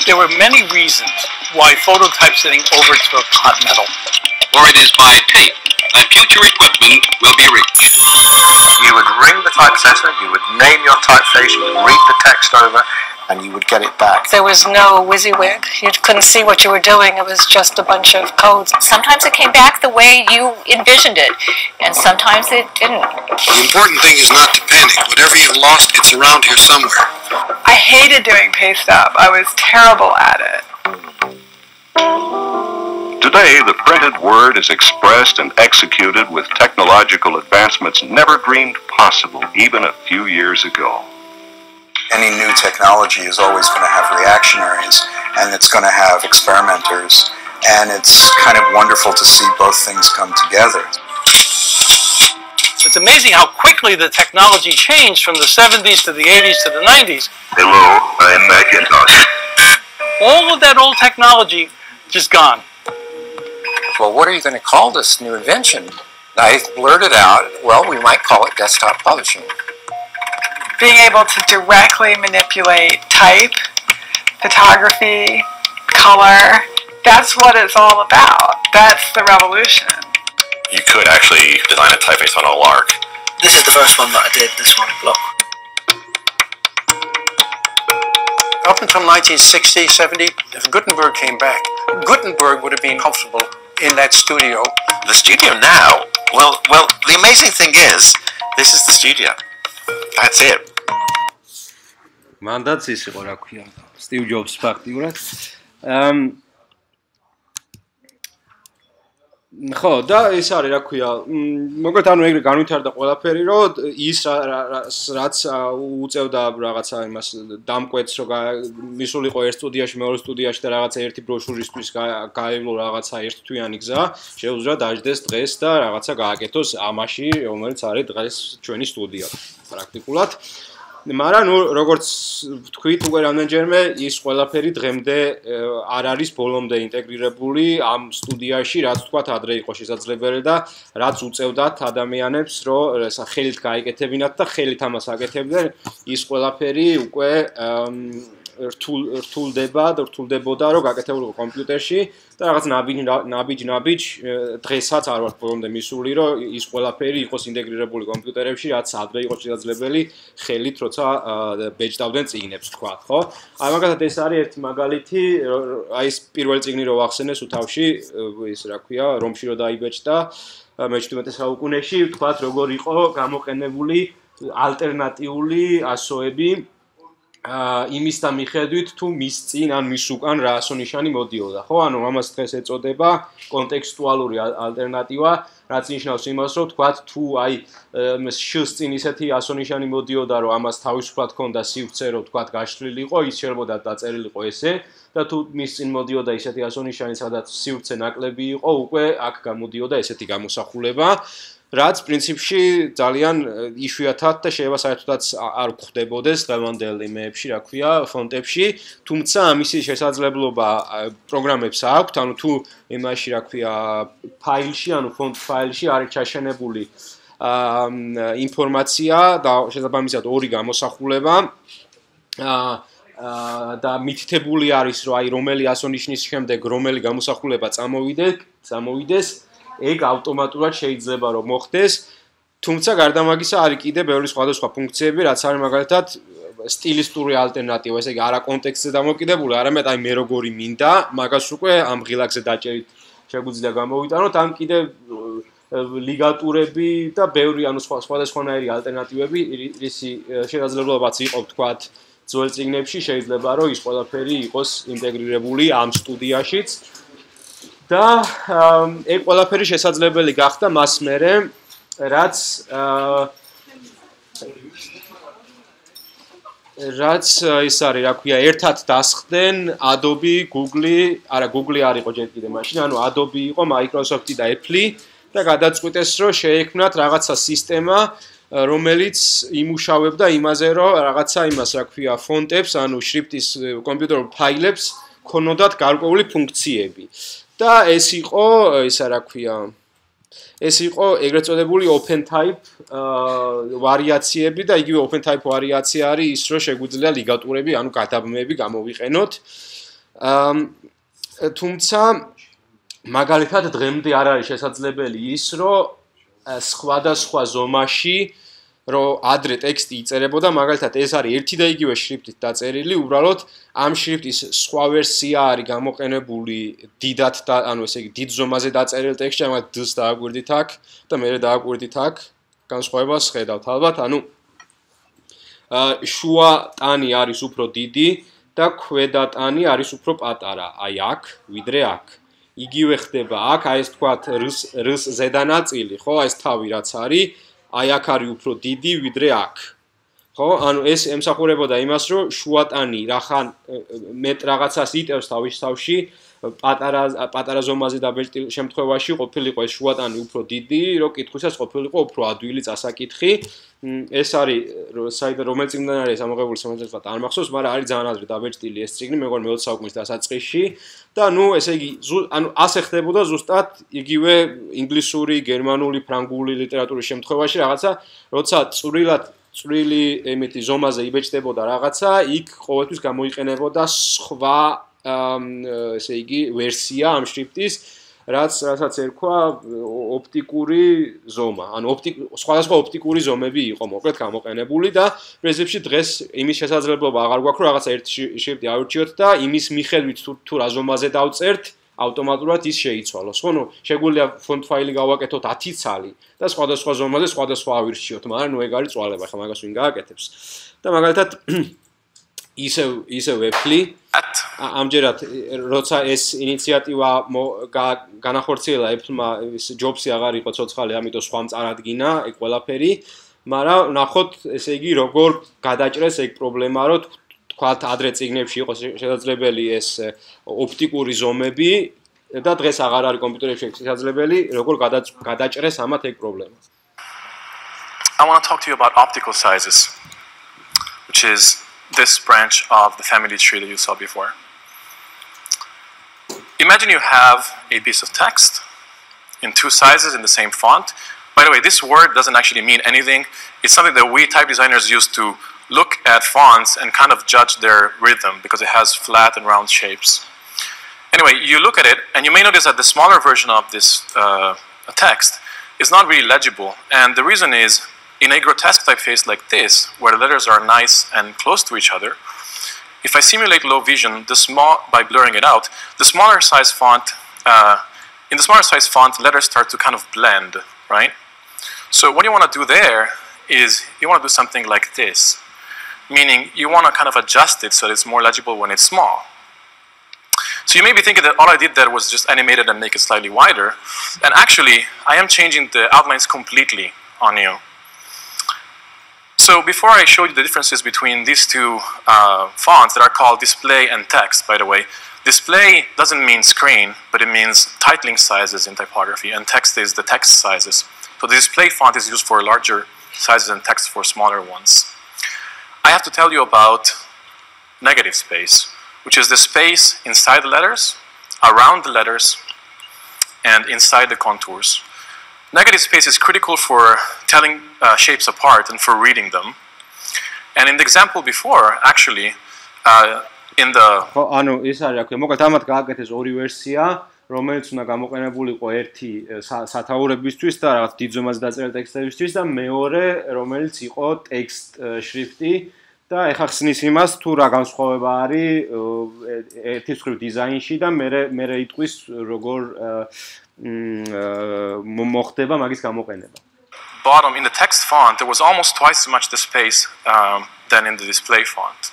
Speaker 6: there were many reasons why photo typesetting overtook hot metal.
Speaker 5: Or it is by tape that future equipment will be reached.
Speaker 4: You would ring the typesetter, you would name your typeface, you would read the text over, and you would get it back.
Speaker 7: There was no WYSIWYG. You couldn't see what you were doing. It was just a bunch of codes. Sometimes it came back the way you envisioned it, and sometimes it didn't.
Speaker 8: The important thing is not to panic. Whatever you've lost, it's around here somewhere.
Speaker 9: I hated doing paste up. I was terrible at it.
Speaker 5: Today, the printed word is expressed and executed with technological advancements never dreamed possible even a few years ago.
Speaker 4: Any new technology is always going to have reactionaries, and it's going to have experimenters, and it's kind of wonderful to see both things come together.
Speaker 6: It's amazing how quickly the technology changed from the 70s to the 80s to the 90s.
Speaker 5: Hello, I am Macintosh.
Speaker 6: All of that old technology just gone.
Speaker 10: Well, what are you going to call this new invention? I blurted out, well, we might call it desktop publishing.
Speaker 9: Being able to directly manipulate type, photography, color, that's what it's all about. That's the revolution.
Speaker 8: You could actually design a typeface on a lark.
Speaker 10: This is the first one that I did, this one, look. Up until 1960, 70, if Gutenberg came back, Gutenberg would have been comfortable in that studio.
Speaker 8: The studio now, well, the amazing thing is, this is the studio. That's it.
Speaker 1: მანდაც ის იყო რა ქვია სტივ ჯობს ფაქტიურად ხო და ეს არის რა ქვია მოკლედ ანუ ეგრე განვითარდა ყველაფერი რომ ის რაც უწევდა რაღაცა იმას დამკვეთს რომ მისულიყო ერთ სტუდიაში მეორე სტუდიაში და რაღაცა ერთი ბროშურისთვის გაევლო რაღაცა ერთთვიანი გზა შეუძლია დაждდეს დღეს და რაღაცა გააკეთოს ამაში რომელიც არის დღეს ჩვენი სტუდია პრაქტიკულად მაგრამ ნუ როგორც ვთქვით უკვე რამდენჯერმე ის ყველაფერი დღემდე არ არის ბოლომდე ინტეგრირებული ამ სტუდიაში რაც თქვათ ადრე იყო შესაძლებელი და რაც უწევდათ ადამიანებს რომ ხელით გაიკეთებინათ და ხელით ამას აკეთებდნენ ის ყველაფერი უკვე რთულდებოდა რომ გაკეთებულიყო კომპიუტერში და რაღაც ნაბიჯ დღესაც არ ვარ ბოლომდე მისული რომ ის ყველაფერი იყოს ინტეგრირებული კომპიუტერებში რაც ადრე იყო შესაძლებელი ხელით როცა ბეჭდავდნენ წიგნებს თქვათ ხო აი მაგალითად ეს არის ერთი მაგალითი აი ეს პირველი წიგნი რო ვახსენე სუთავში ის რა ქვია რომში რო დაიბეჭდა მე-17 საუკუნეში, ვთქვათ, როგორ იყო გამოყენებული ალტერნატიული ასოები იმისთან მიხედვით თუ მის წინ ან მის უკან რა ასონიშანი მოდიოდა, ხო? ანუ ამას დღეს ეწოდება კონტექსტუალური ალტერნატივა, რაც ნიშნავს იმას, რომ ვთქვათ, თუ აი შ-ს წინ ისეთი ასონიშანი მოდიოდა, რომ ამას თავისუფლად ჰქონდა სივრცე, რომ ვთქვათ, გაშლილი იყო, ის შეიძლება დაწერილიყო ესე, და თუ მის წინ მოდიოდა ისეთი ასონიშანი, სადაც სივრცე ნაკლები იყო, უკვე აქ გამოდიოდა ესეთი გამოსახულება. რაც პრინციპში ძალიან იშვიათად და შეიძლება საერთოდაც არ გვხვდებოდეს დღევანდელ იმეებში, რა ქვია, ფონტებში, თუმცა ამისი შესაძლებლობა პროგრამებს აქვთ, ანუ თუ იმაში, რა ქვია, ფაილში, ანუ ფონტ ფაილში არის ჩაშენებული ინფორმაცია და შესაბამისად ორი გამოსახულება და მითითებული არის, რომ აი რომელი ასონიშნის შემდეგ რომელი გამოსახულება წამოვიდეს, ეგ ავტომატურად შეიძლება რომ მოხდეს, თუმცა გარდა მაგისა არის კიდე ბევრი სხვადასხვა ფუნქციები, რაც არის მაგალითად სტილისტური ალტერნატივა, ესე იგი არა კონტექსტზე დამოკიდებული, არამედ აი მე როგორი მინდა, მაგას უკვე ამ ღილაკზე დაჭერით შეგვიძლია გამოვიტანოთ, ამ კიდე ლიგატურები და ბევრი ანუ სხვადასხვანაირი ალტერნატივები, ისი შესაძლებლობაც იყო ვთქვათ ძველ წიგნებში, შეიძლება რომ ის ყველაფერი იყოს ინტეგრირებული ამ სტუდიაშიც. და ეგ ყველაფერი შესაძლებელი გახდა მას მერე, რაც ის არის, რა ქვია, ერთად დასხდნენ Adobe, Google, არა Google არ იყო ჯერ კიდე მაშინ, ანუ Adobe იყო, Microsoft და Apple და გადაწყვიტეს, რომ შეექმნათ რაღაცა სისტემა, რომელიც იმუშავებდა იმაზე, რომ რაღაცა იმას, რა ქვია, ფონტებს, ანუ შრიფტის კომპიუტერულ ფაილებს ქონოდათ გარკვეული ფუნქციები. და ეს იყო, ისა რა ქვია, ეს იყო ეგრეთ წოდებული open type ვარიაციები და იგივე open type ვარიაცია არის ის, რომ შეგვიძლია ლიგატურები, ანუ გადაბმები გამოვიყენოთ. თუმცა მაგალითად დღემდე არ არის შესაძლებელი ის, რომ სხვადასხვა ზომაში რომ ადრე ტექსტი იწერებოდა, მაგალითად ეს არის ერთი და იგივე შრიფტით დაწერილი, უბრალოდ ამ შრიფტის სხვა ვერსია არის გამოყენებული დიდად და ანუ ესე იგი დიდ ზომაზე დაწერილი ტექსტი, ამათ D-ს დააკვირდით აქ და მერე დააკვირდით აქ, განსხვავებას ხედავთ ალბათ, ანუ შუა ტანი არის უფრო დიდი და ქვედა ტანი არის უფრო პატარა, აი აქ, ვიდრე აქ. იგივე ხდება აქ, აი ეს თქვათ R-ს ზედა ნაწილი, ხო, აი ეს თავი რაც არის აი აქ არის უფრო დიდი ვიდრე აქ. ხო? ანუ ეს ემსახურებოდა იმას, რომ შუატანი რახან მეტ რაღაცას იტევს თავის თავში, პატარა ზომაზე დაბეჭდილ შემთხვევაში ყოფილიყო ეს შუატანი უფრო დიდი, რომ კითხვისას ყოფილიყო უფრო ადვილი წასაკითხი. ეს არის რომელიც წიგნიდან არის ამოღებული სამართლებრივად არ მახსოვს, მაგრამ არის ძალიან ადრე დაბეჭდილი ეს წიგნი, მეგონი მე-20 საუკუნის დასაწყისში და ნუ ესე იგი ანუ ასე ხდებოდა ზუსტად იგივე ინგლისური, გერმანული, ფრანგული ლიტერატურის შემთხვევაში რაღაცა, როცა წვრილი ემეთი ზომაზე იბეჭდებოდა რაღაცა, იქ ყოველთვის გამოიყენებოდა სხვა ესე იგი ვერსია ამ შრიფტის, რასაც ერქვა ოპტიკური ზომა. ანუ სხვადასხვა ოპტიკური ზომები იყო მოკლედ გამოყენებული და პრინციპში დღეს იმის შესაძლებლობა აღარ გვაქვს, რომ რაღაცა ერთი შრიფტი ავირჩიოთ და იმის მიხედვით თუ რა ზომაზე დავწერთ, ავტომატურად ის შეიცვალოს. ხო, ნუ შეგვიძლია ფონტ ფაილი გავაკეთოთ 10 ცალი და სხვადასხვა ზომაზე სხვადასხვა ავირჩიოთ, მაგრამ ნუ ეგ არის წვალება, ხა მაგას ვინ გააკეთებს. და მაგალითად ისევ Apple ამჯერად როცა ეს ინიციატივა განახორციელა Apple-მა ჯობსი აღარ იყო ცოცხალი, ამიტომ სხვამ წარადგინა ეგ ყველაფერი, მაგრამ ნახოთ, ესე იგი როგორ გადაჭრეს ეგ პრობლემა, რომ თქვათ ადრე წიგნებში იყო შესაძლებელი ეს ოპტიკური ზომები და დღეს აღარ არის კომპიუტერებში შესაძლებელი, როგორ გადაჭრეს ამათ ეგ პრობლემა.
Speaker 11: I want to talk to you about optical sizes, which is this branch of the family tree that you saw before. Imagine you have a piece of text in two sizes in the same font. By the way, this word doesn't actually mean anything. It's something that we type designers use to look at fonts and kind of judge their rhythm because it has flat and round shapes. Anyway, you look at it and you may notice that the smaller version of this text is not really legible. And the reason is, in a grotesque typeface like this, where the letters are nice and close to each other, if I simulate low vision by blurring it out, the smaller size font in the smaller size font, letters start to kind of blend, right? So what you want to do there is you want to do something like this, meaning you want to kind of adjust it so that it's more legible when it's small. So you may be thinking that all I did there was just animate it and make it slightly wider, and actually I am changing the outlines completely on you. So before I show you the differences between these two fonts that are called display and text, by the way, display doesn't mean screen, but it means titling sizes in typography, and text is the text sizes. So the display font is used for larger sizes and text for smaller ones. I have to tell you about negative space, which is the space inside the letters, around the letters, and inside the contours. Negative space is critical for telling shapes apart and for reading them. And in the example before, actually, in the...
Speaker 1: ანუ ის არის აქვე, მოკლედ ამათ გააკეთეს ორი ვერსია, რომელიც უნდა გამოყენებულიყო ერთი სათაურებისთვის და რაღაც დიდ ზომაზე დაწერილ ტექსტებისთვის და მეორე, რომელიც იყო ტექსტ შრიფტი და ეხლა ხსნის იმას თუ რა განსხვავება არის ერთი მხრივ დიზაინში და მე იტყვის როგორ მოხდება მაგის გამოყენება.
Speaker 11: Bottom in the text font there was almost twice as much the space than in the display font.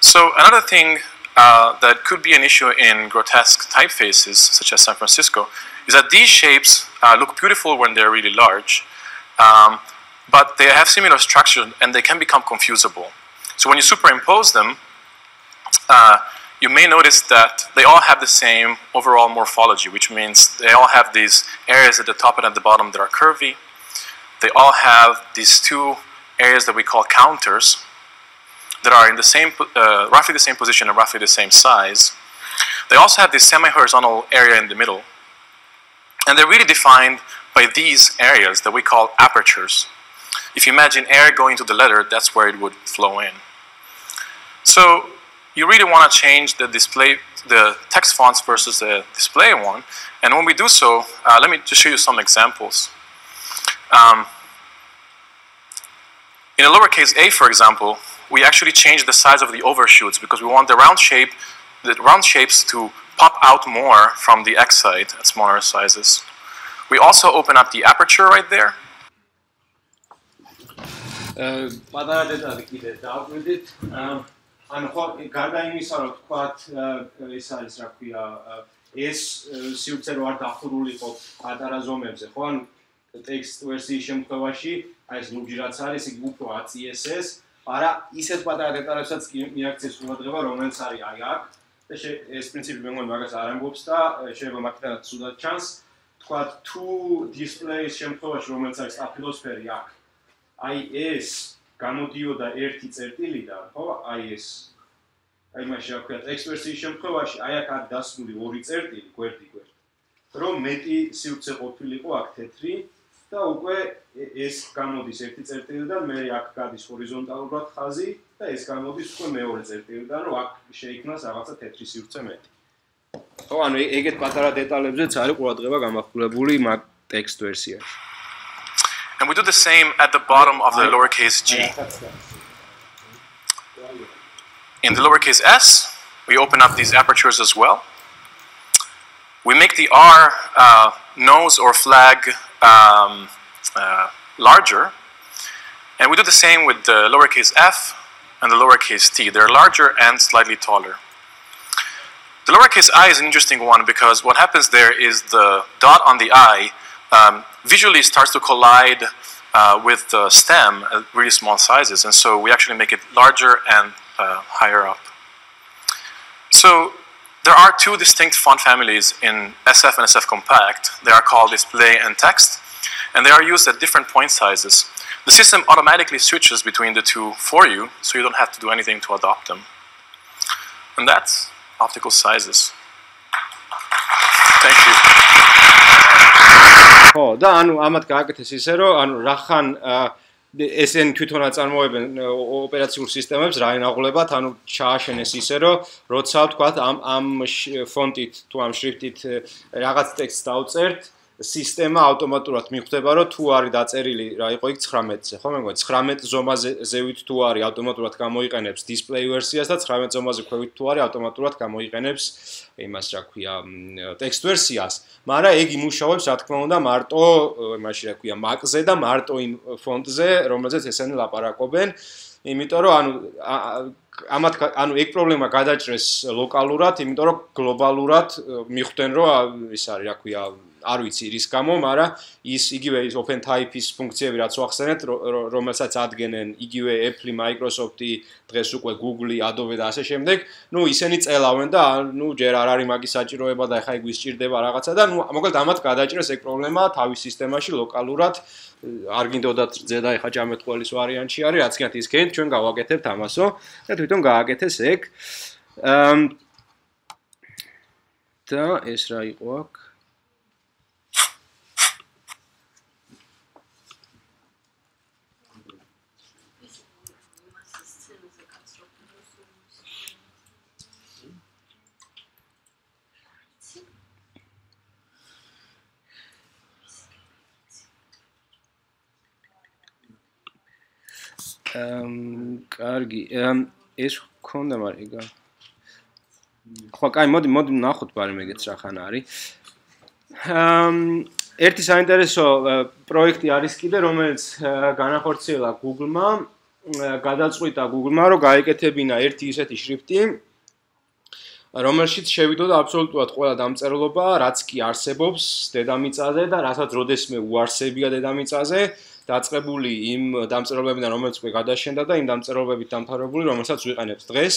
Speaker 11: So another thing that could be an issue in grotesque typefaces, such as San Francisco, is that these shapes look beautiful when they're really large, but they have similar structure and they can become confusable. So when you superimpose them, you may notice that they all have the same overall morphology, which means they all have these areas at the top and at the bottom that are curvy. They all have these two areas that we call counters, that are in the same, roughly the same position and roughly the same size. They also have this semi-horizontal area in the middle. And they're really defined by these areas that we call apertures. If you imagine air going to the letter, that's where it would flow in. So you really want to change the display, the text fonts versus the display one. And when we do so, let me just show you some examples. In a lowercase a, for example, we actually change the size of the overshoots because we want the round shapes to pop out more from the X side at smaller sizes. We also open up the aperture right there.
Speaker 1: პატარა დეტალი კიდე დავგვიდით. ანუ ხო გარდა იმისა, რომ თქვათ ეს არის რა ქვია, ეს სივრცე რო არ დახურულიყო პატარა ზომებზე, ხო? ანუ ტექსტ ვერსიის შემთხვევაში, აი ეს ლუჯი რაც არის, იგი უფრო აწიესეს. არა ისეთ პატარა დეტალებსაც კი მიაქცეს ყურადღება, რომელიც არის აი აქ. და ეს პრინციპი მე მგონი მაგას არ ამბობს და შეიძლება მაგითაც ცუდად ჩანს. თქვათ თუ დისპლეის შემთხვევაში, რომელიც არის სტაფილოსფერი აქ, აი ეს გამოდიოდა ერთი წერტილიდან, ხო? აი ეს აი მაშინ რა ქვია, ტექსტ ვერსიის შემთხვევაში აი აქ არის დასმული ორი წერტილი, გვერდი. რომ მეტი სივრცე ყოფილიყო აქ თეთრი და უკვე ეს გამოდის ერთი წერტილიდან, მე აქ გადის ჰორიზონტალურად ხაზი და ეს გამოდის უკვე მეორე წერტილიდან, რომ აქ შეიქმნას რაღაცა თეთრი სივრცე მეტი. ხო, ანუ ეგეთ პატარა დეტალებზეც არის ყურადღება გამახვილებული მაგ ტექსტ ვერსიაში.
Speaker 11: And we do the same at the bottom of the lowercase g. In the lowercase s, we open up these apertures as well. We make the R nose or flag larger, and we do the same with the lowercase f and the lowercase t. They're larger and slightly taller. The lowercase I is an interesting one because what happens there is the dot on the I visually starts to collide with the stem at really small sizes, and so we actually make it larger and higher up. So there are two distinct font families in SF and SF Compact. They are called display and text, and they are used at different point sizes. The system automatically switches between the two for you, so you don't have to do anything to adopt them. And that's optical sizes. Thank you.
Speaker 1: ხო, და ანუ ამათ გააკეთეს ისე, რომ ანუ რახან ესენ თვითონაც წარმოებენ ოპერაციულ სისტემებს, რაინ აღულებათ, ანუ ჩააშენეს ისე, რომ როცა ვთქვათ ამ ფონტით თუ ამ შრიფტით რაღაც ტექსტს დავწერთ, სისტემა ავტომატურად მიხვდება, რომ თუ არის დაწერილი რა იყო იქ 19-ზე, ხო მე მგონი 19 ზომაზე ზევით თუ არის ავტომატურად გამოიყენებს display ვერსიას და 19 ზომაზე ქვევით თუ არის ავტომატურად გამოიყენებს იმას რა ქვია text ვერსიას. მაგრამ ეგ იმუშავებს რა თქმა უნდა მარტო იმაში რა ქვია Mac-ზე და მარტო იმ ფონტზე, რომელზეც ესენი ლაპარაკობენ, იმიტომ რომ ანუ ეგ პრობლემა გადაჭრეს ლოკალურად, იმიტომ რომ გლობალურად მიხვდნენ რომ ის არის რა ქვია არ ვიცი რის გამო, მაგრამ იგივე ის open type-ის ფუნქციები რაც ვახსენეთ, რომელსაც ადგენენ იგივე Apple, Microsoft-ი, დღეს უკვე Google, Adobe და ასე შემდეგ, ნუ ისინი წელავენ და ნუ ჯერ არ არის მაგის საჭიროება და ეხა იქ ვისჭირდება რაღაცა და ნუ მოკლედ ამათ გადაჭრეს ეგ პრობლემა თავის სისტემაში ლოკალურად არ გინდოდათ რძე და ეხა ჭამეთყველის ვარიანტი არის, რაც გინდათ ის გენთ, ჩვენ გავაკეთებთ ამასო და თვითონ გააკეთეს ეგ. და ეს რა იყო აქ? კარგი, ეს გქონდა მაგრამ ხო, კაი, მოდი ნახოთ ბარემ ეგეც რახან არის. ერთი საინტერესო პროექტი არის კიდე, რომელიც განახორციელა Google-მა, გადაწყვიტა Google-მა, რომ გაეკეთებინა ერთი ისეთი შრიფტი, რომელშიც შევიდოდა აბსოლუტურად ყველა დამწერლობა, რაც კი არსებობს დედამიწაზე და რასაც როდესმე უარსებია დედამიწაზე, დაწყებული იმ დამწერლობებიდან, რომელიც უკვე გადაშენდა და იმ დამწერლობებით დამთავრებული, რომელსაც ვიყენებთ დღეს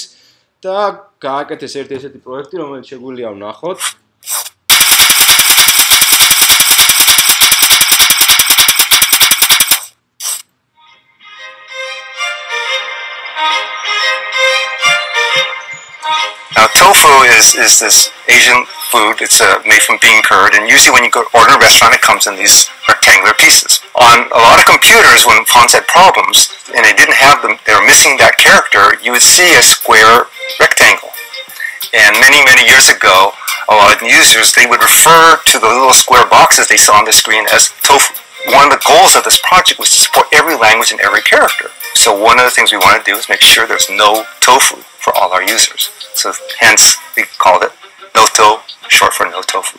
Speaker 1: და გააკეთეს ერთი ესეთი პროექტი, რომელიც შეგვიძლია ვნახოთ.
Speaker 12: Now, tofu is this Asian food. It's made from bean curd, and usually when you go order a restaurant, it comes in these rectangular pieces. On a lot of computers, when fonts had problems and they didn't have them, they were missing that character, you would see a square rectangle. And many, many years ago, a lot of users, they would refer to the little square boxes they saw on the screen as tofu. One of the goals of this project was to support every language and every character. So one of the things we want to do is make sure there's no tofu for all our users. So hence we called it No-To, short for No Tofu.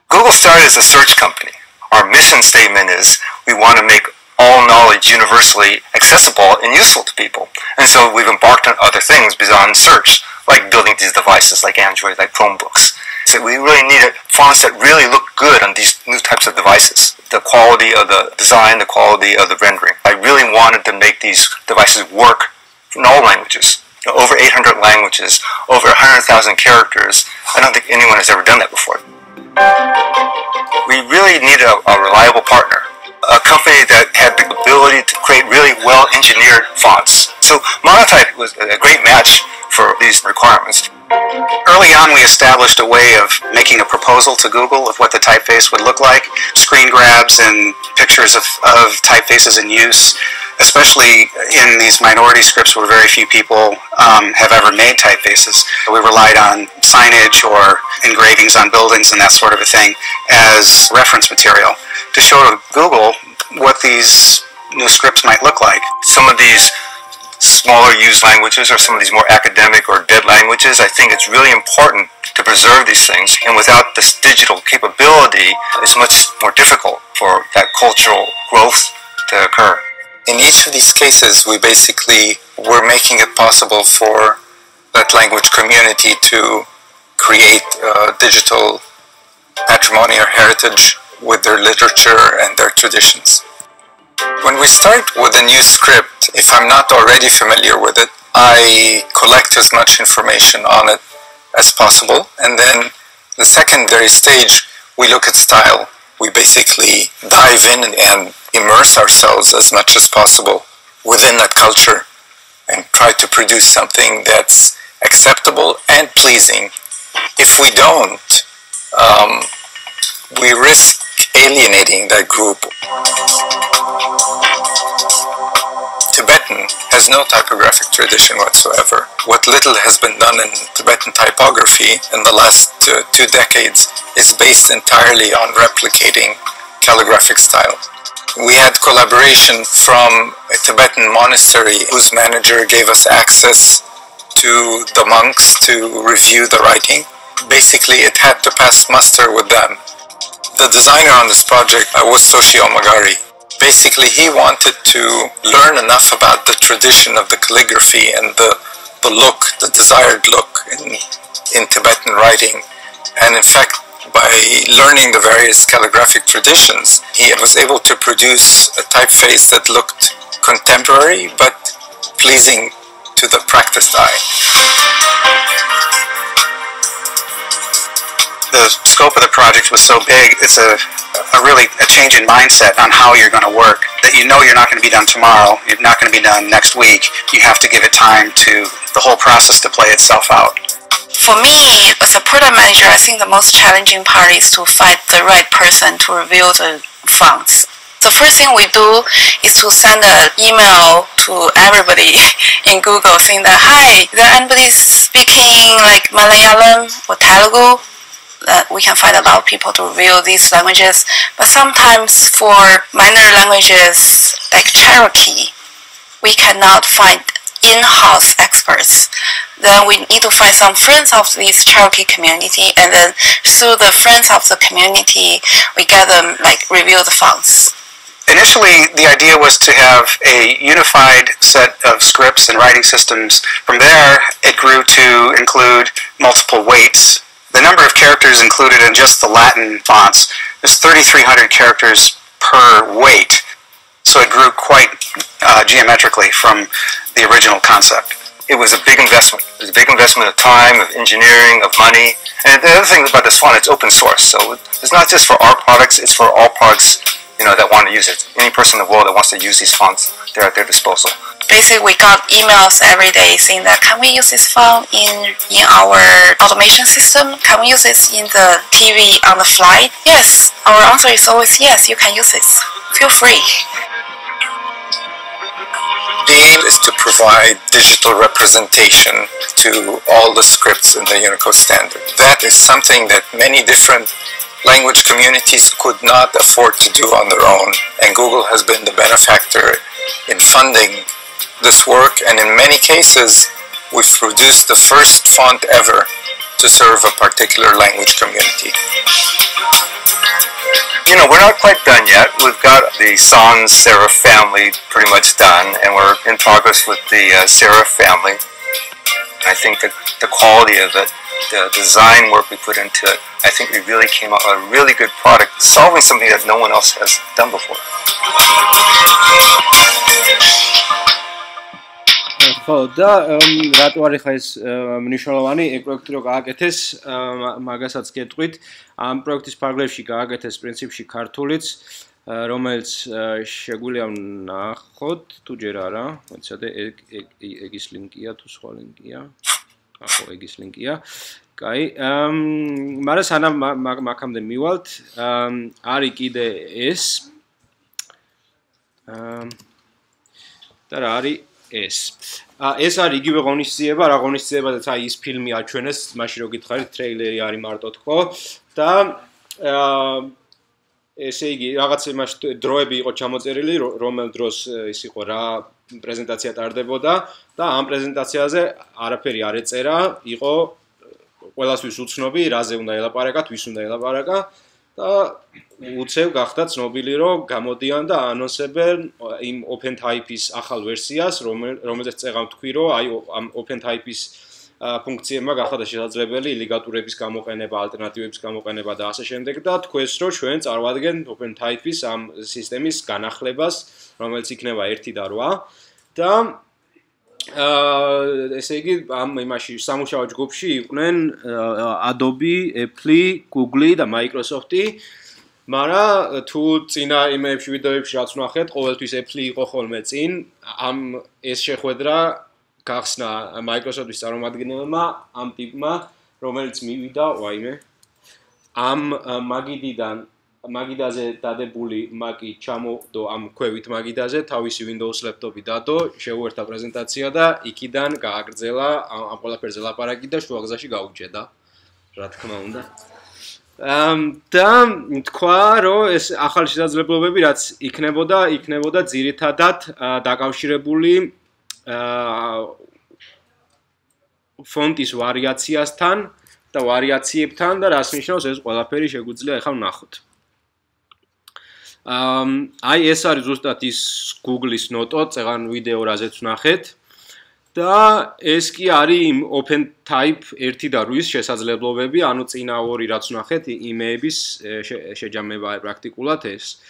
Speaker 12: Google started as a search company. Our mission statement is we want to make all knowledge universally accessible and useful to people. And so we've embarked on other things beyond search, like building these devices like Android, like Chromebooks. So we really needed fonts that really look good on these new types of devices. The quality of the design, the quality of the rendering. I really wanted to make these devices work in all languages. Over 800 languages, over 100,000 characters. I don't think anyone has ever done that before. We really needed a reliable partner. A company that had the ability to create really well-engineered fonts. So Monotype was a great match for these requirements.
Speaker 13: Early on, we established a way of making a proposal to Google of what the typeface would look like. Screen grabs and pictures of typefaces in use, especially in these minority scripts where very few people have ever made typefaces. We relied on signage or engravings on buildings and that sort of a thing as reference material to show to Google what these new scripts might look like.
Speaker 12: Some of these smaller used languages or some of these more academic or dead languages, I think it's really important to preserve these things, and without this digital capability, it's much more difficult for that cultural growth to occur.
Speaker 4: In each of these cases, we basically were making it possible for that language community to create digital patrimony or heritage with their literature and their traditions. When we start with a new script, if I'm not already familiar with it, I collect as much information on it as possible. And then the secondary stage, we look at style. We basically dive in and immerse ourselves as much as possible within that culture and try to produce something that's acceptable and pleasing. If we don't, we risk alienating that group. Tibetan has has no typographic tradition whatsoever. What little has been done in Tibetan typography in the last 2 decades is based entirely on replicating calligraphic style. We had collaboration from a Tibetan monastery whose manager gave us access to the monks to review the writing. Basically, it had to pass muster with them. The designer on this project was Toshio Magari. Basically, he wanted to learn enough about the tradition of the calligraphy and the look, the desired look in Tibetan writing. And in fact, by learning the various calligraphic traditions, he was able to produce a typeface that looked contemporary but pleasing to the practiced eye.
Speaker 13: The scope of the project was so big, it's a change in mindset on how you're going to work. That you know you're not going to be done tomorrow, you're not going to be done next week. You have to give it time to the whole process to play itself out.
Speaker 14: For me, as a product manager, I think the most challenging part is to find the right person to review the fonts. The first thing we do is to send an email to everybody in Google saying that, hi, is there anybody speaking like Malayalam or Telugu? We can find a lot of people to review these languages, but sometimes for minor languages like Cherokee, we cannot find in-house experts. Then we need to find some friends of this Cherokee community, and then through the friends of the community, we get them review the fonts.
Speaker 13: Initially, the idea was to have a unified set of scripts and writing systems. From there, it grew to include multiple weights. The number of characters included in just the Latin fonts is 3,300 characters per weight, so it grew quite geometrically from the original concept.
Speaker 12: It was a big investment. It was a big investment of time, of engineering, of money. And the other thing about this font, it's open source, so it's not just for our products, it's for all products that want to use it. Any person in the world that wants to use these fonts, they're at their disposal.
Speaker 14: Basically, we got emails every day saying that, can we use this font in our automation system? Can we use this in the TV on the flight? Yes. Our answer is always yes, you can use this. Feel free.
Speaker 4: The aim is to provide digital representation to all the scripts in the Unicode standard. That is something that many different language communities could not afford to do on their own, and Google has been the benefactor in funding this work, and in many cases we've produced the first font ever to serve a particular language community.
Speaker 12: We're not quite done yet. We've got the sans serif family pretty much done, and we're in progress with the serif family. I think that the quality of it, the design work we put into it, I think we really came out with a really good product, solving something that no one else has done before.
Speaker 1: ხო და რატო არის ხა ეს მნიშვნელოვანი ეგ პროექტი რო გააკეთეს მაგასაც გეტყვით ამ პროექტის ფარგლებში გააკეთეს პრინციპში ქართულიც რომელიც შეგვიძლია ვნახოთ თუ ჯერ არა მოიცადე ეგის ლინკია თუ სხვა ლინკია ხო ეგის ლინკია კაი მაგრამ სანამ მაგამდე მივალთ არის კიდე ეს და რა არის ეს არის იგივე ღონისძიება, რა ღონისძიებადაც აი ის ფილმი აჩვენეს, მაშინ რო გითხარით, ტრეილერი არის მარტო თქო და ესე იგი რაღაც იმას დროები იყო ჩამოწერილი, რომელ დროს ის იყო რა პრეზენტაცია ტარდებოდა და ამ პრეზენტაციაზე არაფერი არ ეწერა, იყო ყველასთვის უცნობი, რაზე უნდა ელაპარაკათ, ვის უნდა ელაპარაკა და უცებ გახდა ცნობილი რომ გამოდიან და ანონსებენ იმ open type-ის ახალ ვერსიას, რომელზეც წეღავ თქვი რომ აი ამ open type-ის ფუნქციებმა გახდა შესაძლებელი ლიგატურების გამოყენება, ალტერნატივების გამოყენება და ასე შემდეგ და თქვენს რომ ჩვენ წარვადგენთ open type-ის ამ სისტემის განახლებას, რომელიც იქნება 1 და 8 და ესე იგი ამ იმაში სამუშაო ჯგუფში იყვნენ Adobe, Apple, Google და Microsoft-ი მაგრამ თუ წინა იმეებში ვიდეოებში რაც ვნახეთ, ყოველთვის Apple იყო ხოლმე წინ, ამ ეს შეხვედრა გახსნა Microsoft-ის წარმომადგენელმა, ამ ტიპმა, რომელიც მივიდა, ვაიმე, ამ მაგიდიდან მაგიდაზე დადებული მაკი ჩამოდო ამ ქვევით მაგიდაზე, თავისი Windows laptop-ი დადო, შეუერთა პრეზენტაცია და იქიდან გააგრძელა ამ ყველაფერზე ლაპარაკი და შუაგზაში გაუჭედა. რა თქმა უნდა. და თქვა, რომ ეს ახალი შესაძლებლობები, რაც იქნებოდა ძირითადად დაკავშირებული ფონტის ვარიაციასთან და ვარიაციებთან და რას ნიშნავს ეს ყველაფერი შეგვიძლია ახლა ვნახოთ. აი ეს არის ზუსტად ის Google-ის ნოტო, წეგან ვიდეო რაზეც ვნახეთ და ეს კი არის იმ open type 1 და 8-ის შესაძლებლობები, ანუ წინა ორი რაც ვნახეთ, იმეების შეჯამება პრაქტიკულად ეს.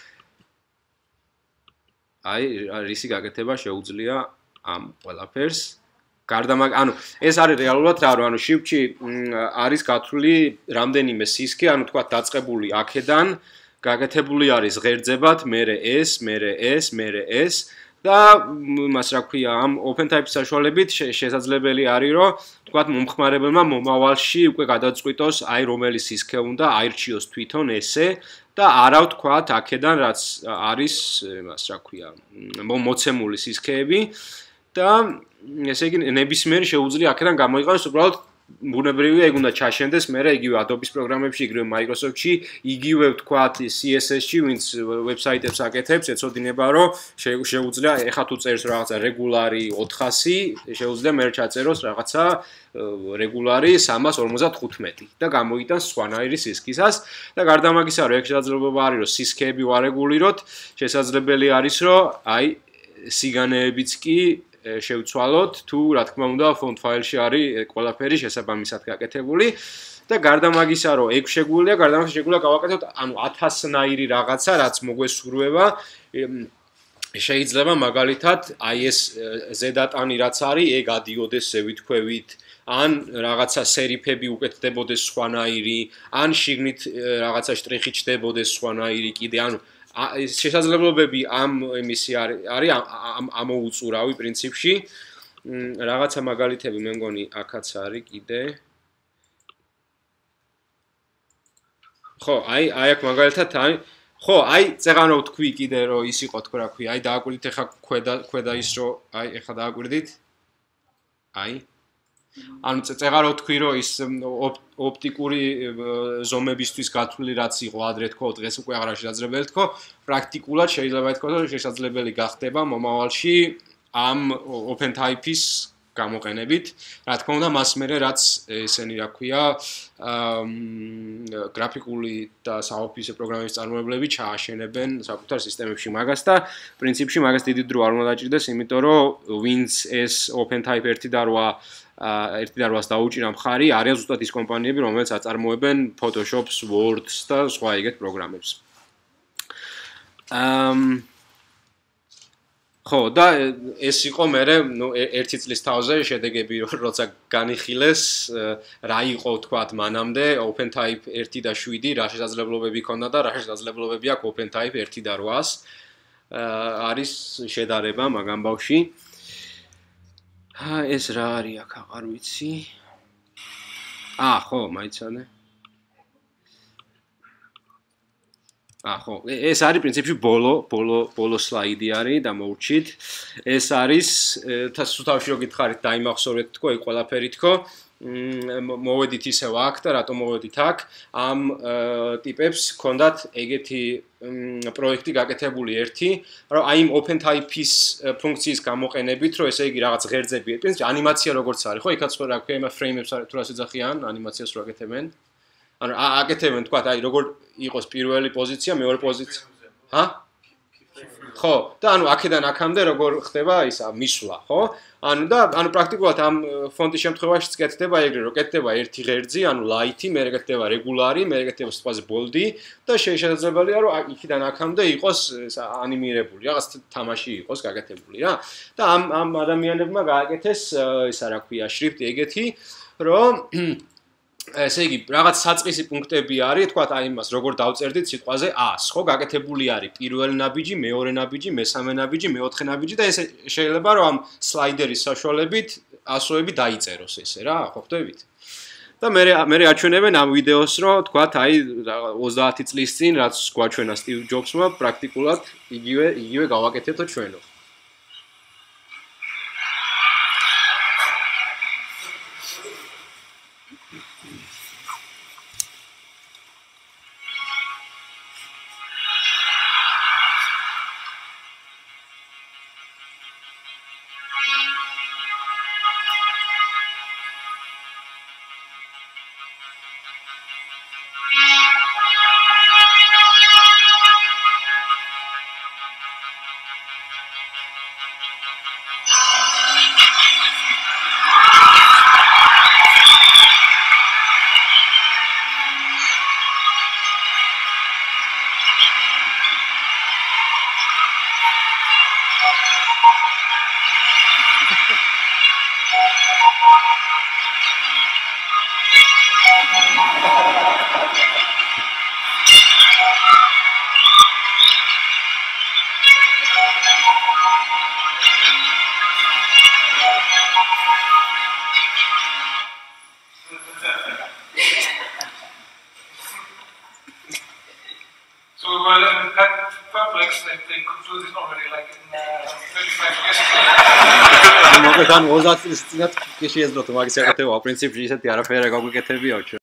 Speaker 1: აი რისი გაკეთება შეუძლია ამ ყველაფერს. ანუ ეს არის რეალურად რა, რომ ანუ shift-ში არის გათვლილი რამდენიმე სისქე, ანუ თქვა დაწყებული აქედან, გაკეთებული არის ღერძებად, მერე ეს და მას რა ქვია, ამ open type-ის საშუალებით შესაძლებელი არის, რომ თქვა მომხმარებელმა მომავალში უკვე გადაწყვიტოს, აი რომელი სისქე უნდა აირჩიოს თვითონ ესე და არა თქვა აქედან რაც არის, მას რა ქვია, მოცემული სისქეები და ესე იგი ნებისმიერი შეუძლია აქედან გამოიყენოს უბრალოდ ბუნებრივია ეგ უნდა ჩაშენდეს მერე იგივე Adobe-ის პროგრამებში, იგივე Microsoft-ში, იგივე ვთქვათ CSS-ში, ვინც ვებსაიტებს აკეთებს, ეცოდინება რომ შეუძლია ეხლა თუ წერს რაღაცა რეგულარი 400, შეუძლია მერე ჩაწეროს რაღაცა რეგულარი 355 და გამოიტანს სხვანაირი სისქისას და გარდა მაგისა რომ ეგ შესაძლებლობა არის რომ სისქეები ვარეგულიროთ, შესაძლებელი არის რომ აი სიგანეებიც კი შევცვალოთ თუ რა თქმა უნდა font file-ში არის ყველაფერი შესაბამისად გაკეთებული და გარდა მაგისა რომ ეგ შეგვიძლია გავაკეთოთ ანუ 1000-ნაირი რაღაცა რაც მოგვესურვება შეიძლება მაგალითად აი ეს ზედატანი რაც არის ეგ ადიოდეს ზევითქვევით ან რაღაცა სერიფები უკეთდებოდეს სხვანაირი ან შიგნით რაღაცა შტრიხი ჩდებოდეს სხვანაირი კიდე ანუ შესაძლებლობები ამ იმისი არის ამოუწურავი პრინციპში რაღაცა მაგალითები მე მგონი აქაც არის კიდე ხო აი აქ მაგალითად ხო აი წეღანო თქვი კიდე რომ ის იყო თქო რა ქვია აი დააკვირდით ეხა ქვედა ის რომ აი ეხა დააკვირდით აი ანუ წეღარო თქვი რომ ის ოპტიკური ზომებისთვის გათვლილი რაც იყო ადრე თქო დღეს უკვე აღარ შესაძლებელი თქო პრაქტიკულად შეიძლება ითქვას რომ შესაძლებელი გახდება მომავალში ამ open type-ის გამოყენებით რა თქმა უნდა მას მერე რაც ესენი რა ქვია გრაფიკული და საოფისე პროგრამების წარმოებლები ჩააშენებენ საკუთარ სისტემებში მაგას და პრინციპში მაგას დიდი დრო არ უნდა დაჭირდეს იმიტომ რომ wins ეს open type 1 და 8 და 8-ს დაუჭირა მხარი არიან ზუსტად ის კომპანიები რომელიც აწარმოებენ Photoshop-ს, Word-ს და სხვა ეგეთ პროგრამებს. ხო და ეს იყო მერე ნუ ერთი წლის თავზე შედეგები როცა განიხილეს რა იყო თქვათ მანამდე open type 1 და 7 რა შესაძლებლობები ჰქონდა და რა შესაძლებლობები აქვს open type 1 და 8-ს არის შედარება მაგ ამბავში ეს რა არის აქ აღარ ვიცი ხო მაიცანე ხო ეს არის პრინციპში ბოლო სლაიდი არის და მოუჩით ეს არის თავში რო გითხარით დაიმახსოვრეთ თქო ეგ ყველაფერი თქო მოვედით ისევ აქ და რატომ მოვედით აქ ამ ტიპებს ჰქონდათ ეგეთი პროექტი გაკეთებული ერთი რომ აი იმ open type-ის ფუნქციის გამოყენებით რომ ესე იგი რაღაც ღერძები პრინციპში ანიმაცია როგორც არის ხო იქაც რა ქვია იმ ფრეიმებს თუ რას ეძახიან ანიმაციას რო აკეთებენ ანუ აკეთებენ თქვა აი როგორ იყოს პირველი პოზიცია მეორე პოზიცია ხო და ანუ აქედან აქამდე როგორ ხდება ისა მისვლა ხო ანუ პრაქტიკულად ამ ფონტის შემთხვევაშიც კეთდება ეგრე რომ კეთდება ერთი ღერძი ანუ light-ი მერე კეთდება რეგულარი მერე კეთდება სიტყვაზე bold-ი და შესაძლებელია რომ იქიდან აქამდე იყოს ანიმირებული რაღაც თამაში იყოს გაკეთებული რა და ამ ადამიანებმა გააკეთეს ისა რა ქვია შრიფტი ეგეთი რომ ესე იგი რაღაც საწყისი პუნქტები არის თქვათ აი იმას როგორ დავწერდით სიტყვაზე ას ხო გაკეთებული არის პირველი ნაბიჯი მეორე ნაბიჯი მესამე ნაბიჯი მეოთხე ნაბიჯი და ეს შეიძლება რომ ამ სლაიდერის საშუალებით ასოები დაიწეროს ესე რა ხო ხვდებით და მე აჩვენებენ ამ ვიდეოს, რომ თქვათ, აი 30 წლის წინ რაც გვაჩვენა სტივ ჯობსმა, პრაქტიკულად იგივე გავაკეთებთ ჩვენო. მოკლედ ამ 30 წლის წინათ კი შეეძლოთ მაგის ეკეთება, პრინციპში ისეთი არაფერი გაგვიკეთებიაო.